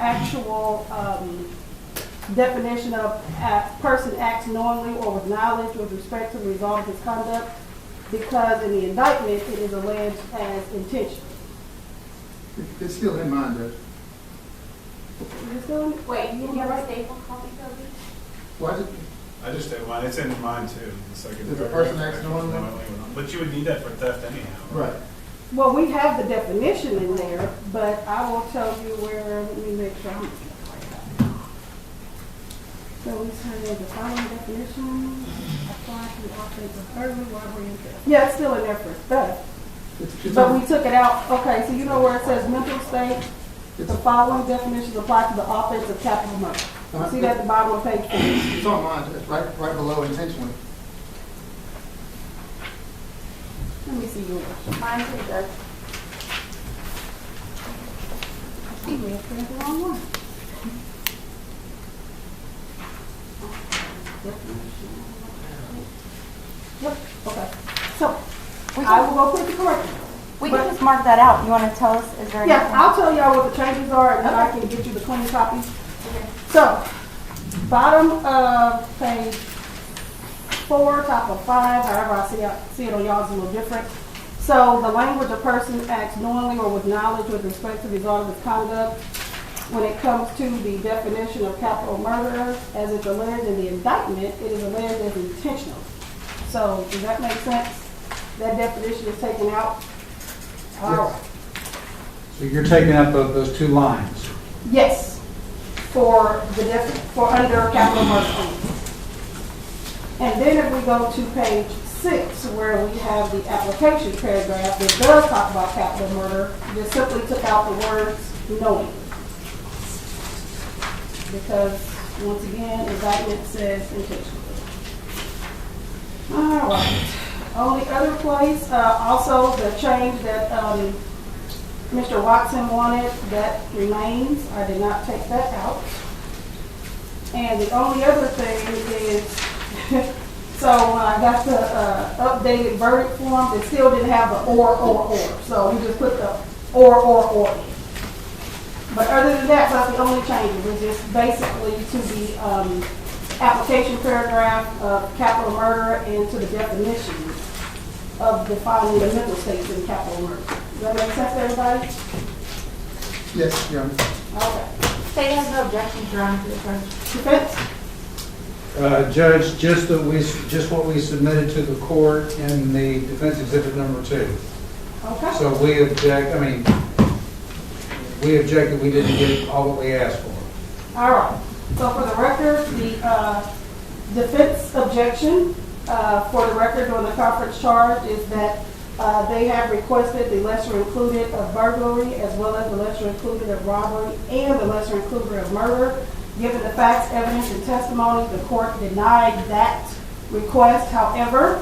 actual definition of person acts knowingly or with knowledge with respect to the result of his conduct, because in the indictment it is alleged as intentional. It's still in mind, Judge. Is it still in? Wait, You you have right? a staple copy, Toby? Why is it? I just did mine. It's in mine too. The second If the paragraph. person acts knowingly? But you would need that for theft anyhow. Right. Well, we have the definition in there, but I will tell you where, let me make sure I'm. So we say the following definition apply to the offense of burglary, robbery, and theft. Yeah, it's still in there for theft, It's but we took it out. Okay, so you know where it says mental state? The following definitions apply to the offense of capital murder. You see that at the bottom of page 4. It's on mine, Judge, right below intentionally. Let me see yours. Mine too, Judge. I think we have printed the wrong one. Yep, okay. So, I will go put the correct one. We can just mark that out. You want to tell us, is there Yeah, anything? I'll tell y'all what the changes are, and then I can get you the clean copies. Okay. So, bottom of page 4, top of 5, however I see it on y'all's is a little different. So, the language a person acts knowingly or with knowledge with respect to the result of his conduct. When it comes to the definition of capital murder, as it's alleged in the indictment, it is alleged as intentional. So, does that make sense? That definition is taken out? All right. So you're taking up those two lines. Yes, for under capital murder. And then if we go to page 6, where we have the application paragraph that does talk about capital murder, just simply took out the words knowing. Because, once again, indictment says intentional. All right. On the other place, also the change that Mr. Watson wanted, that remains. I did not take that out. And the only other thing is, so when I got the updated verdict form, it still didn't have the or. So we just put the or in. But other than that, that's the only change. It's just basically to the application paragraph of capital murder and to the definitions of defining the mental states in capital murder. Does that make sense to everybody? Yes, Your Honor. Okay. State has no objections, Your Honor, to the charge. Defense? Judge, just what we submitted to the court in the defense exhibit number 2. Okay. So we object, we objected we didn't get all that we asked for. All right. So for the record, the defense objection for the record on the conference charge is that they have requested the lesser included of burglary as well as the lesser included of robbery and the lesser included of murder. Given the facts, evidence, and testimony, the court denied that request. However,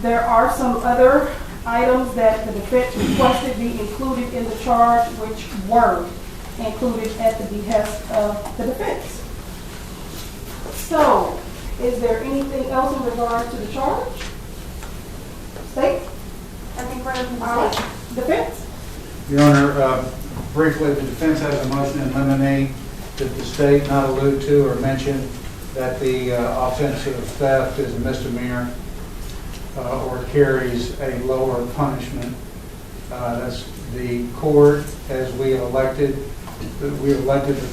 there are some other items that the defense requested be included in the charge, which were included at the behest of the defense. So, is there anything else in regard to the charge? State? I think we're looking All right. to Defense? Your Honor, briefly, the defense has a motion in limine that the state not allude to or mention that the offense of theft is a misdemeanor or carries a lower punishment. That's the court, as we have elected that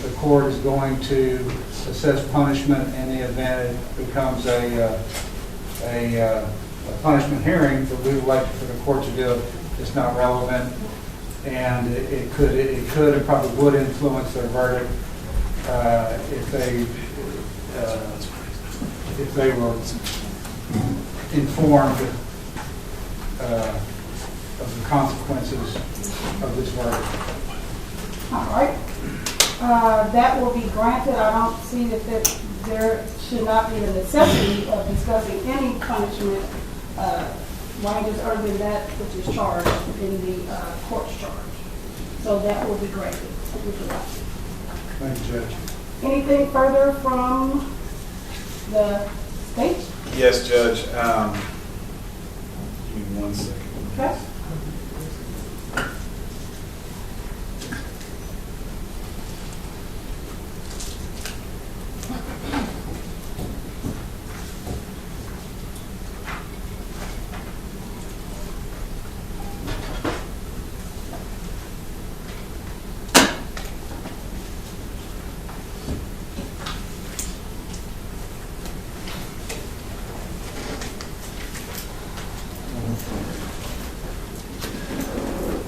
the court is going to assess punishment in the event it becomes a punishment hearing, but we've elected for the court to do it. It's not relevant, and it could and probably would influence their verdict if they were informed of the consequences of this verdict. All right. That will be granted. I don't see that there should not be the necessity of discussing any punishment language other than that which is charged in the court's charge. So that will be granted. Thank you, Judge. Anything further from the state? Yes, Judge. Give me 1 second. Okay.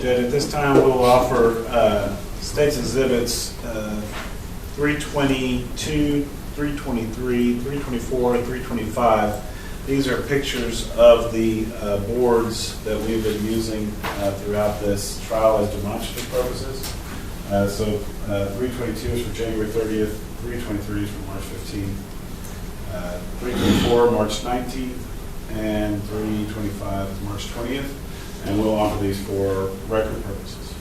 Judge, at this time, we'll offer State's Exhibits 322, 323, 324, and 325. These are pictures of the boards that we've been using throughout this trial as demonstrative purposes. So 322 is for January 30th, 323 is for March 15th, 324 March 19th, and 325 is March 20th. And we'll offer these for record purposes.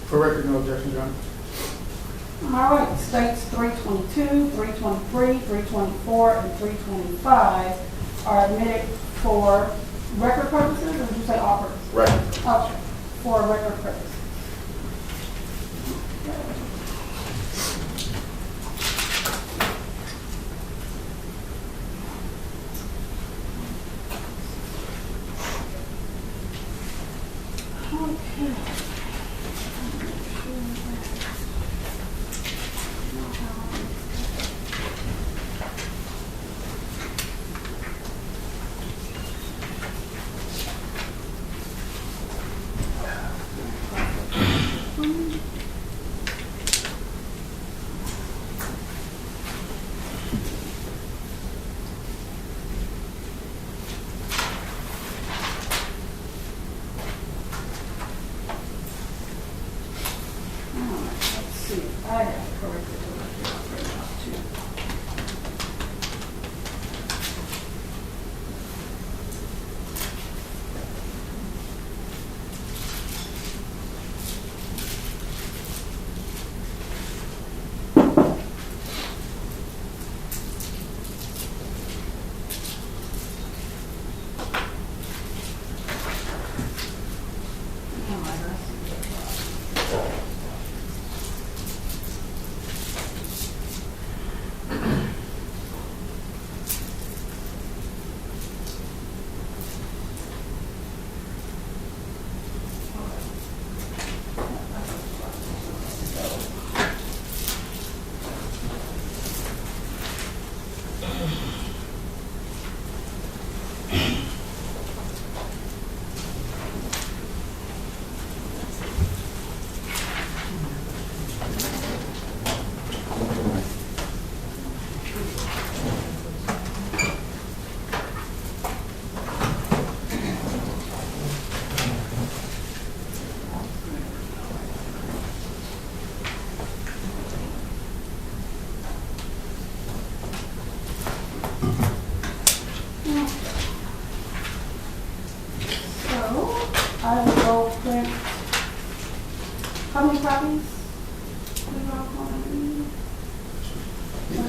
For record, no objection, Your Honor. All right, states 322, 323, 324, and 325 are admitted for record purposes, or did you say offers? Record. Okay, for record purposes. Okay. Let's see, I have corrected it. I will go print. How many copies?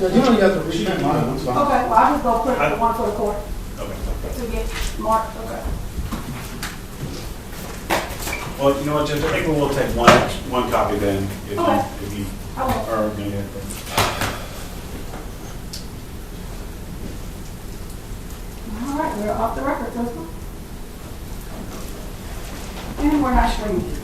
You only got to read mine, that's fine. Okay, well, I'll just go print the one for the court Okay. to get marked, okay. Well, you know what, Judge, I think we'll take one copy then, Okay. if you I will. are going to get it. All right, we're off the record, this one. And we're not streaming either.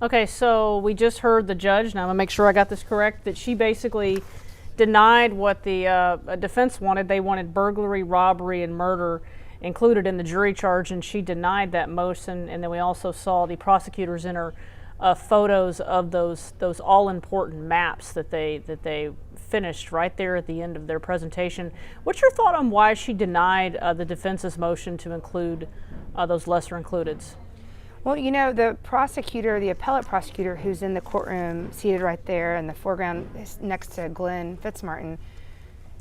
Okay, so we just heard the judge, now I'm gonna make sure I got this correct, that she basically denied what the defense wanted. They wanted burglary, robbery, and murder included in the jury charge, and she denied that motion. And then we also saw the prosecutors enter photos of those all-important maps that they finished right there at the end of their presentation. What's your thought on why she denied the defense's motion to include those lesser includeds? Well, you know, the prosecutor, the appellate prosecutor who's in the courtroom seated right there in the foreground next to Glenn Fitzmartin,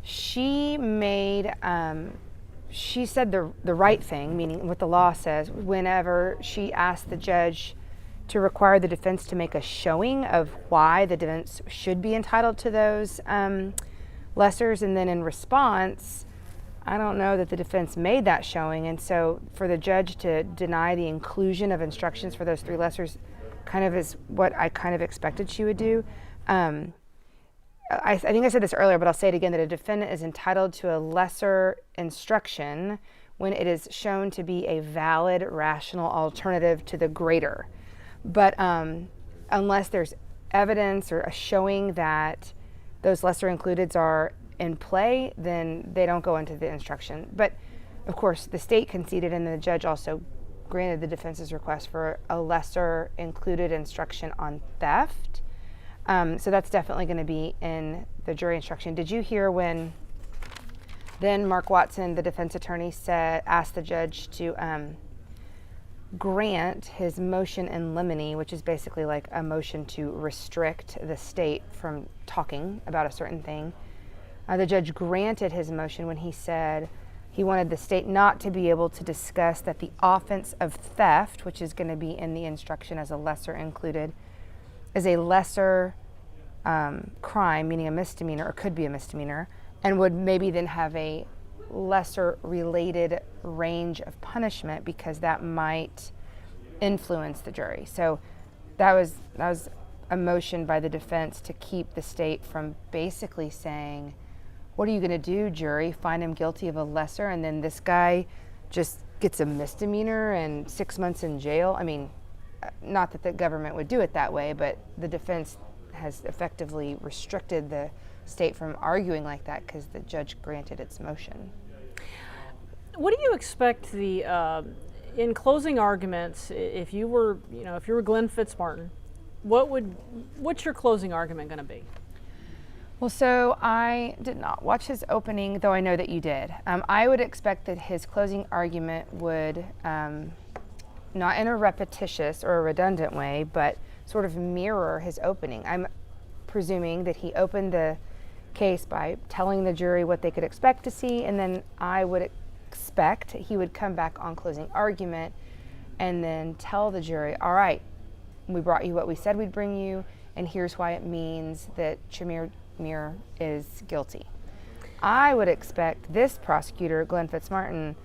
she said the right thing, meaning what the law says, whenever she asked the judge to require the defense to make a showing of why the defense should be entitled to those lessers, and then in response, I don't know that the defense made that showing, and so for the judge to deny the inclusion of instructions for those three lessers kind of is what I kind of expected she would do. I think I said this earlier, but I'll say it again, that a defendant is entitled to a lesser instruction when it is shown to be a valid, rational alternative to the greater. But unless there's evidence or a showing that those lesser includeds are in play, then they don't go into the instruction. But of course, the state conceded, and the judge also granted the defense's request for a lesser included instruction on theft. So that's definitely going to be in the jury instruction. Did you hear when then Mark Watson, the defense attorney, asked the judge to grant his motion in limine, which is basically like a motion to restrict the state from talking about a certain thing. The judge granted his motion when he said he wanted the state not to be able to discuss that the offense of theft, which is going to be in the instruction as a lesser included, is a lesser crime, meaning a misdemeanor, or could be a misdemeanor, and would maybe then have a lesser related range of punishment because that might influence the jury. So that was a motion by the defense to keep the state from basically saying, what are you going to do, jury? Find him guilty of a lesser, and then this guy just gets a misdemeanor and 6 months in jail? I mean, not that the government would do it that way, but the defense has effectively restricted the state from arguing like that because the judge granted its motion. What do you expect in closing arguments, if you were Glenn Fitzmartin, what's your closing argument going to be? Well, so I did not watch his opening, though I know that you did. I would expect that his closing argument would, not in a repetitious or a redundant way, but sort of mirror his opening. I'm presuming that he opened the case by telling the jury what they could expect to see, and then I would expect he would come back on closing argument and then tell the jury, all right, we brought you what we said we'd bring you, and here's why it means that Chemirmir is guilty. I would expect this prosecutor, Glenn Fitzmartin,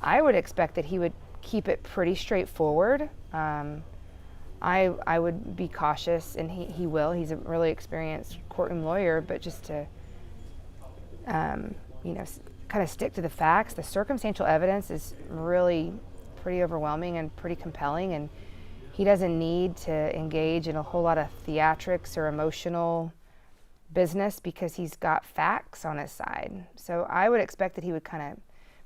I would expect that he would keep it pretty straightforward. I would be cautious, and he will. He's a really experienced courtroom lawyer, but just to, kind of stick to the facts. The circumstantial evidence is really pretty overwhelming and pretty compelling, and he doesn't need to engage in a whole lot of theatrics or emotional business because he's got facts on his side. So I would expect that he would kind of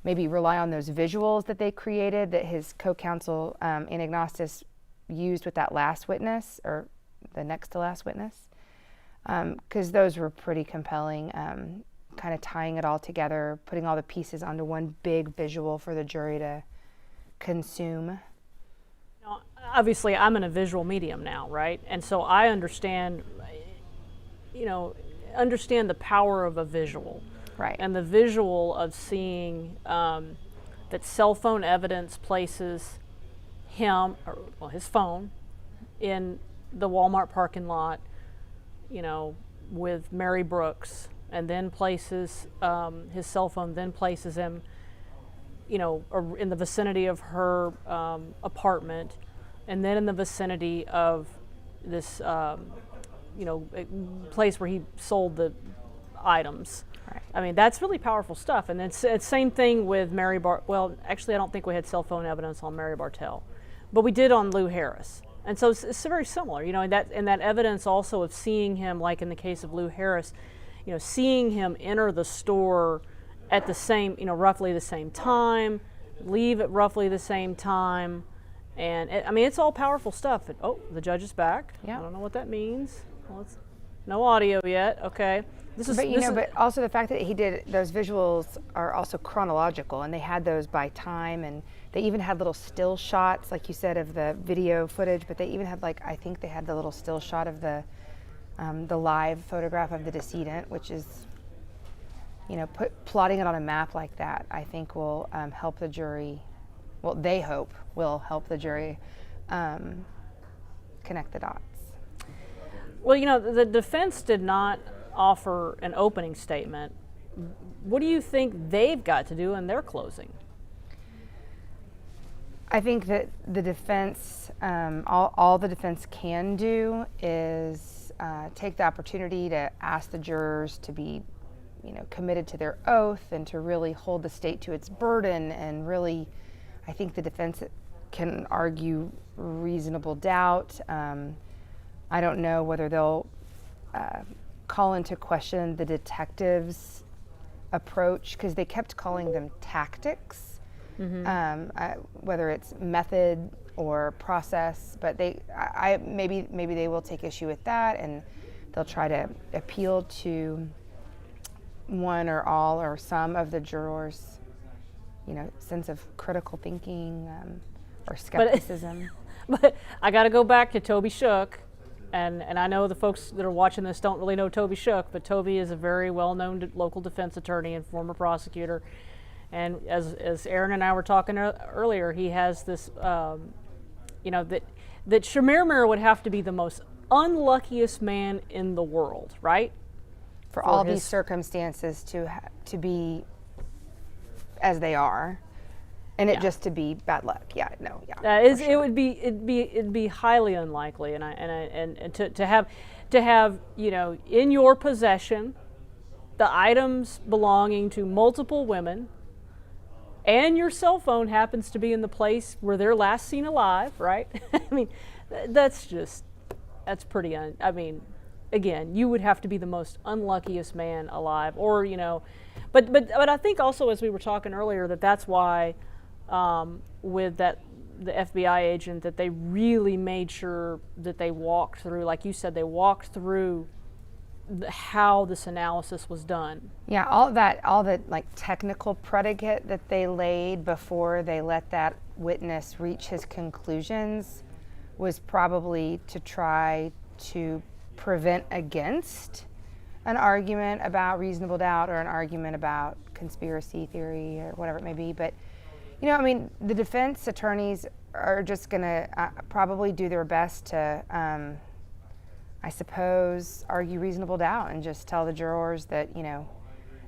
maybe rely on those visuals that they created that his co-counsel Anagnostis used with that last witness, or the next to last witness, because those were pretty compelling, kind of tying it all together, putting all the pieces onto one big visual for the jury to consume. Now, obviously, I'm in a visual medium now, right? And so I understand the power of a visual. Right. And the visual of seeing that cell phone evidence places him, his phone, in the Walmart parking lot, with Mary Brooks, and then places his cell phone, then places him, in the vicinity of her apartment, and then in the vicinity of this, place where he sold the items. Right. I mean, that's really powerful stuff. And it's same thing with Mary well, actually, I don't think we had cell phone evidence on Mary Bartell, but we did on Lou Harris. And so it's very similar, and that evidence also of seeing him, like in the case of Lou Harris, seeing him enter the store at the same, roughly the same time, leave at roughly the same time. And it's all powerful stuff. And, the judge is back. Yeah. I don't know what that means. Well, no audio yet. Okay. But also the fact that he did those visuals are also chronological, and they had those by time, and they even had little still shots, like you said, of the video footage. But they even had, I think they had the little still shot of the live photograph of the decedent, which is, plotting it on a map like that, I think will help the jury. Well, they hope will help the jury connect the dots. Well, the defense did not offer an opening statement. What do you think they've got to do in their closing? I think that the defense, all the defense can do is take the opportunity to ask the jurors to be committed to their oath and to really hold the state to its burden. And really, I think the defense can argue reasonable doubt. I don't know whether they'll call into question the detectives' approach, because they kept calling them tactics, whether it's method or process. But maybe they will take issue with that, and they'll try to appeal to one or all or some of the jurors' sense of critical thinking or skepticism. But I got to go back to Toby Shook, and I know the folks that are watching this don't really know Toby Shook, but Toby is a very well-known local defense attorney and former prosecutor. And as Aaron and I were talking earlier, he has this, that Chemirmir would have to be the most unluckiest man in the world, right? For all these circumstances to be as they are. And it just to be bad luck. It'd be highly unlikely, and to have in your possession the items belonging to multiple women, and your cell phone happens to be in the place where they're last seen alive, right? I mean, that's pretty. Again, you would have to be the most unluckiest man alive, or but I think also, as we were talking earlier, that's why. With the FBI agent, that they really made sure that they walked through, like you said, how this analysis was done. Yeah, all the like technical predicate that they laid before they let that witness reach his conclusions was probably to try to prevent against an argument about reasonable doubt or an argument about conspiracy theory or whatever it may be. But the defense attorneys are just going to probably do their best to, I suppose, argue reasonable doubt and just tell the jurors that,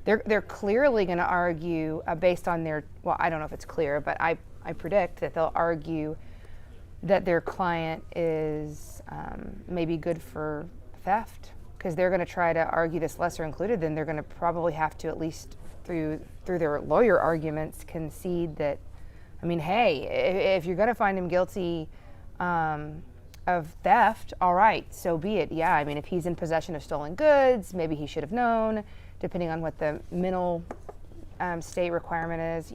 they're clearly going to argue based on their, well, I don't know if it's clear, but I predict that they'll argue that their client is maybe good for theft, because they're going to try to argue this lesser included. Then they're going to probably have to, at least through their lawyer arguments, concede that, hey, if you're going to find him guilty of theft, all right, so be it. Yeah, if he's in possession of stolen goods, maybe he should have known, depending on what the mental state requirement is,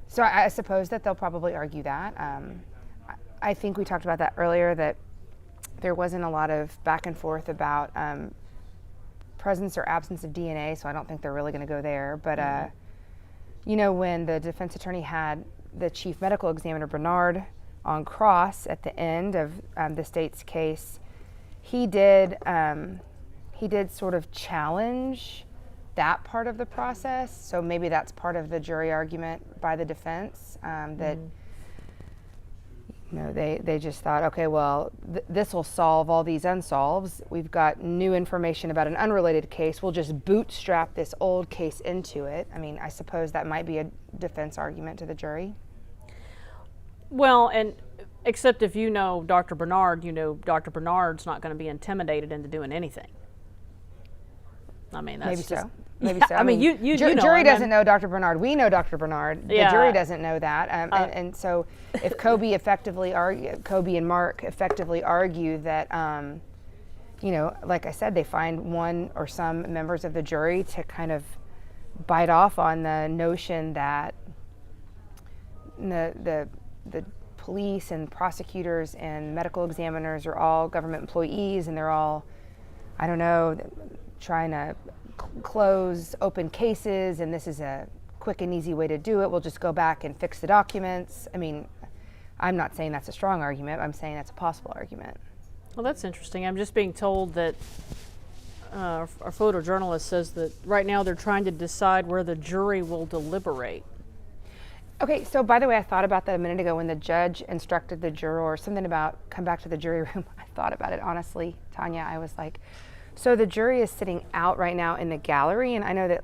So I suppose that they'll probably argue that. I think we talked about that earlier, that there wasn't a lot of back and forth about presence or absence of DNA, so I don't think they're really going to go there. But, when the defense attorney had the chief medical examiner, Bernard, on cross at the end of the state's case, he did sort of challenge that part of the process. So maybe that's part of the jury argument by the defense, that they just thought, okay, well, this will solve all these unsolves. We've got new information about an unrelated case. We'll just bootstrap this old case into it. I suppose that might be a defense argument to the jury. Well, and except if Dr. Bernard, Dr. Bernard's not going to be intimidated into doing anything. That's maybe just, so. Maybe so. Jury doesn't know Dr. Bernard. We know Dr. Bernard. The jury doesn't know that. And so, if Kobe and Mark effectively argue that, like I said, they find one or some members of the jury to kind of bite off on the notion that the police and prosecutors and medical examiners are all government employees, and they're all, I don't know, trying to close open cases, and this is a quick and easy way to do it. We'll just go back and fix the documents. I'm not saying that's a strong argument. I'm saying that's a possible argument. Well, that's interesting. I'm just being told that our photojournalist says that right now they're trying to decide where the jury will deliberate. Okay, so by the way, I thought about that a minute ago when the judge instructed the juror something about come back to the jury room. I thought about it, honestly, Tanya. I was like, so the jury is sitting out right now in the gallery, and I know that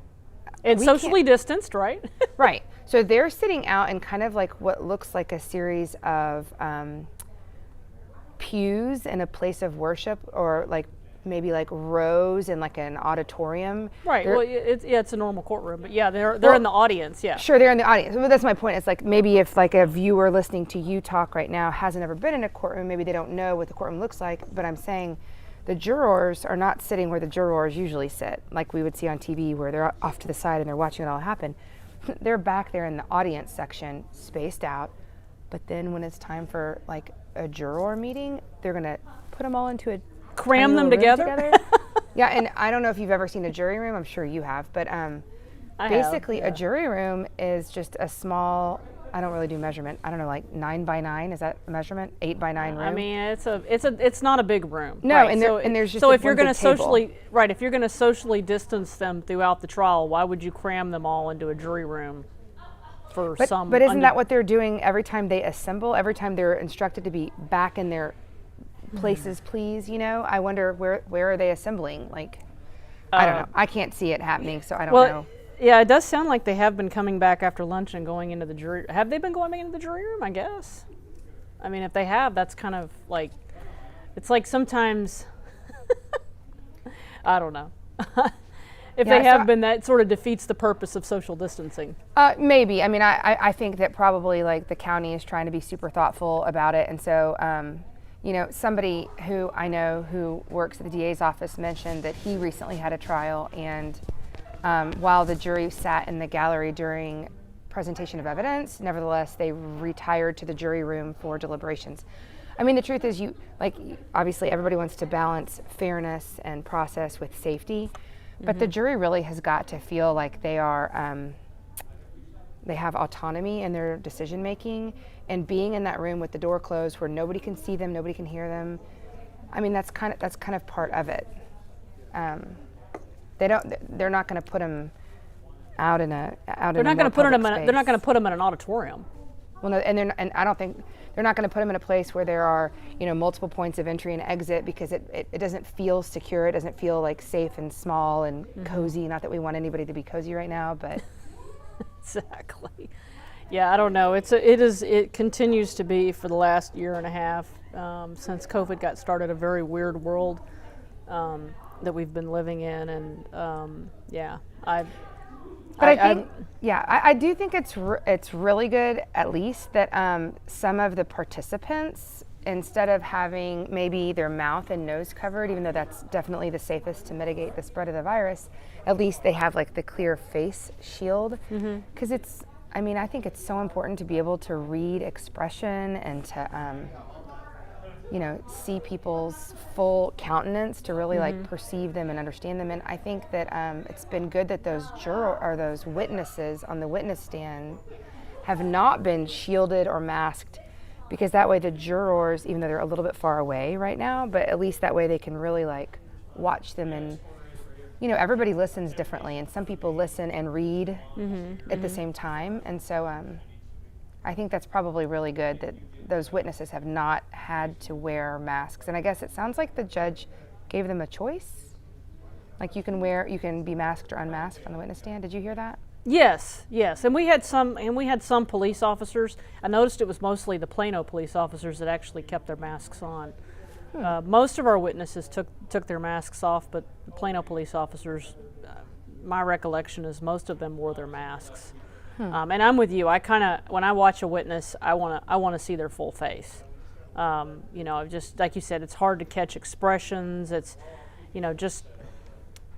it's socially distanced, right? Right. So they're sitting out in kind of like what looks like a series of pews in a place of worship, or like maybe like rows in like an auditorium. Right. They're- Well, it's a normal courtroom, but yeah, they're Well, in the audience. Yeah. Sure, they're in the audience. But that's my point. It's like maybe if like a viewer listening to you talk right now hasn't ever been in a courtroom, maybe they don't know what the courtroom looks like. But I'm saying the jurors are not sitting where the jurors usually sit, like we would see on TV where they're off to the side and they're watching it all happen. They're back there in the audience section, spaced out. But then when it's time for like a juror meeting, they're gonna put them all into a Cram tiny them little room together? Yeah, and I don't know if you've ever seen a jury room. I'm sure you have, but I have, basically yeah. a jury room is just a small. I don't really do measurement. I don't know, like 9 by 9. Is that a measurement? 8 by 9 room. I mean, it's not a big room. No, right? and there's just so like if you're one going big to table. socially distance them throughout the trial, why would you cram them all into a jury room for some? But isn't that what they're doing every time they assemble? Every time they're instructed to be back in their places, please. You know, I wonder where are they assembling? Like, I don't know. I can't see it happening, so I don't know. Yeah, it does sound like they have been coming back after lunch and going into the jury. Have they been going into the jury room? I guess. I mean, if they have, that's kind of like, it's like sometimes, I don't know. If Yeah, they so have been, that sort of defeats the purpose of social distancing. Maybe. I mean, I think that probably like the county is trying to be super thoughtful about it. And so, you know, somebody who I know who works at the DA's office mentioned that he recently had a trial, and while the jury sat in the gallery during presentation of evidence, nevertheless, they retired to the jury room for deliberations. I mean, the truth is obviously everybody wants to balance fairness and process with safety. But the jury really has got to feel like they are, they have autonomy in their decision making, and being in that room with the door closed where nobody can see them, nobody can hear them. I mean, that's kind of part of it. They're not going to put them out in a They're not going to put them in. They're not going to put them in an auditorium. Well, no, and I don't think they're not going to put them in a place where there are, you know, multiple points of entry and exit, because it doesn't feel secure. It doesn't feel like safe and small and cozy. Not that we want anybody to be cozy right now, but Exactly. Yeah, I don't know. It continues to be for the last year and a half since COVID got started, a very weird world that we've been living in, and yeah, I do think it's really good, at least, that some of the participants, instead of having maybe their mouth and nose covered, even though that's definitely the safest to mitigate the spread of the virus, at least they have like the clear face shield. Because I think it's so important to be able to read expression and to see people's full countenance, to really like perceive them and understand them. And I think that it's been good that those witnesses on the witness stand have not been shielded or masked, because that way the jurors, even though they're a little bit far away right now, but at least that way they can really like watch them. And everybody listens differently, and some people listen and read at the same time. And so I think that's probably really good that those witnesses have not had to wear masks. And I guess it sounds like the judge gave them a choice. Like you can be masked or unmasked on the witness stand. Did you hear that? Yes. And we had some police officers. I noticed it was mostly the Plano police officers that actually kept their masks on. Most of our witnesses took their masks off, but the Plano police officers, my recollection is most of them wore their masks. And I'm with you. When I watch a witness, I want to see their full face. Just like you said, it's hard to catch expressions. It's, there's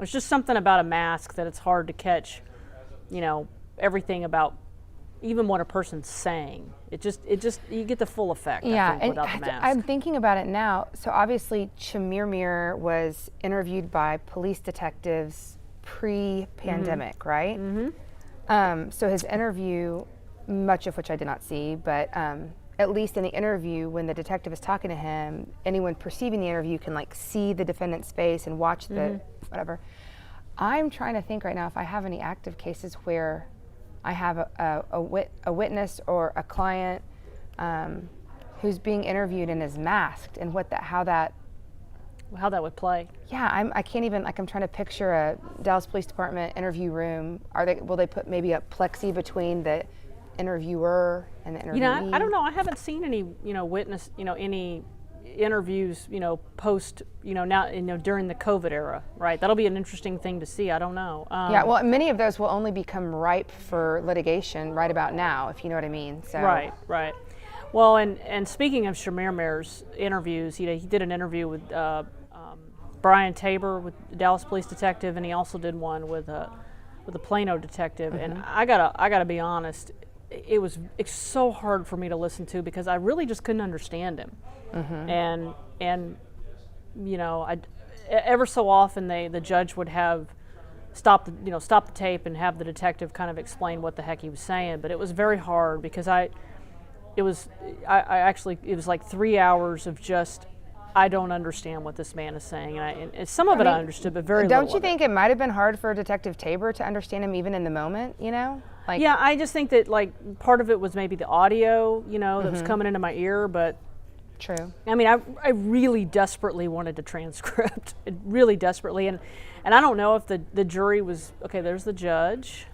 just something about a mask that it's hard to catch, everything about even what a person's saying. It just you get the full effect. Yeah, I think, without the mask. I'm thinking about it now. So obviously, Chemirmir was interviewed by police detectives pre-pandemic, right? So his interview, much of which I did not see, but at least in the interview, when the detective is talking to him, anyone perceiving the interview can like see the defendant's face and watch the whatever. I'm trying to think right now if I have any active cases where I have a witness or a client who's being interviewed and is masked, and how that would play. Yeah, I can't even, I'm trying to picture a Dallas Police Department interview room. Will they put maybe a plexi between the interviewer and the interviewee? I don't know. I haven't seen any, witness, any interviews, post, now, during the COVID era, right? That'll be an interesting thing to see. I don't know. Yeah, well, many of those will only become ripe for litigation right about now, if you know what I mean. So. Right. Well, and speaking of Chemirmir's interviews, he did an interview with Brian Tabor, with the Dallas police detective, and he also did one with a Plano detective. And I gotta be honest, it's so hard for me to listen to because I really just couldn't understand him. And ever so often the judge would have stop the tape and have the detective kind of explain what the heck he was saying. But it was very hard because it was like 3 hours of just, I don't understand what this man is saying, and some of it I understood, but very little. Don't you think it might have been hard for Detective Tabor to understand him even in the moment? Yeah, I just think that part of it was maybe the audio, that was coming into my ear, but. True. I mean, I really desperately wanted a transcript, really desperately, and I don't know if the jury was okay. There's the judge.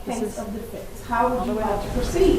Case of defense. How would you like to proceed?